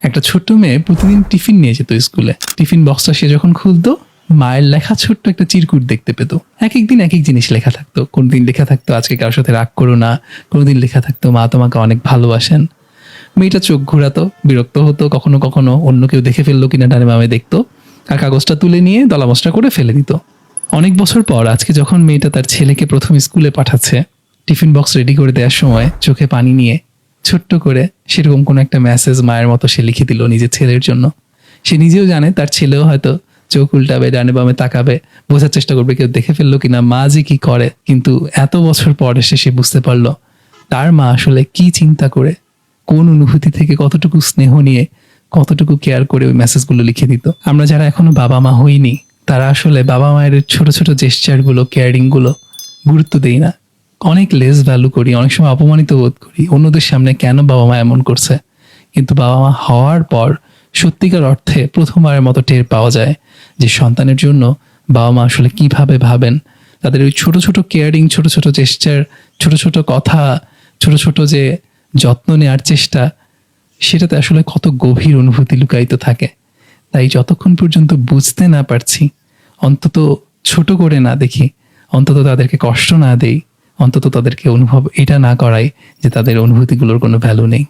একটা ছোট্ট মেয়ে প্রতিদিন টিফিন নিয়ে যেত স্কুলে। টিফিন বক্সটা সে যখন খুলতো, মায়ের লেখা ছোট্ট একটা চিরকুট দেখতে পেত। এক একদিন এক এক জিনিস লেখা থাকতো। কোনদিন লেখা থাকতো আজকে কারোর সাথে রাগ করো না, কোনোদিন লেখা থাকতো মা তোমাকে অনেক ভালোবাসেন। মেয়েটা চোখ ঘোরাতো, বিরক্ত হতো, কখনো কখনো অন্য কেউ দেখে ফেললো কিনা ডানে বামে দেখতো, আর কাগজটা তুলে নিয়ে দলামসটা করে ফেলে দিত। অনেক বছর পর আজকে যখন মেয়েটা তার ছেলেকে প্রথম স্কুলে পাঠাচ্ছে, টিফিন বক্স রেডি করে দেওয়ার সময় চোখে পানি নিয়ে ছোট্ট করে সেরকম কোনো একটা মেসেজ মায়ের মতো সে লিখে দিল নিজের ছেলের জন্য। সে নিজেও জানে তার ছেলেও হয়তো চোখ উল্টাবে, ডানে বামে তাকাবে, বোঝার চেষ্টা করবে কেউ দেখে ফেললো কিনা, মা যে কি করে। কিন্তু এত বছর পর এসে সে বুঝতে পারলো তার মা আসলে কি চিন্তা করে, কোন অনুভূতি থেকে কতটুকু স্নেহ নিয়ে, কতটুকু কেয়ার করে ওই মেসেজগুলো লিখে দিত। আমরা যারা এখনো বাবা মা হইনি, তারা আসলে বাবা মায়ের ছোট ছোট জেস্টারগুলো, কেয়ারিংগুলো গুরুত্ব দেই না, অনেক লেস ভ্যালু করি, অনেক সময় অপমানিত বোধ করি অন্যদের সামনে কেন বাবা মা এমন করছে। কিন্তু বাবা মা হওয়ার পর সত্যিকার অর্থে প্রথমবারের মতো টের পাওয়া যায় যে সন্তানের জন্য বাবা মা আসলে কিভাবে ভাবেন। তাদের ওই ছোট ছোট কেয়ারিং, ছোট ছোট জেস্টার, ছোট ছোট কথা, ছোট ছোট যে যত্ন নেওয়ার চেষ্টা, সেটাতে আসলে কত গভীর অনুভূতি লুকায়িত থাকে। তাই যতক্ষণ পর্যন্ত বুঝতে না পারছি, অন্তত ছোট করে না দেখি, অন্তত তাদেরকে কষ্ট না দেই, অন্তত তাদেরকে অনুভব এটা না করাই যে তাদের অনুভূতিগুলোর কোনো ভ্যালু নেই।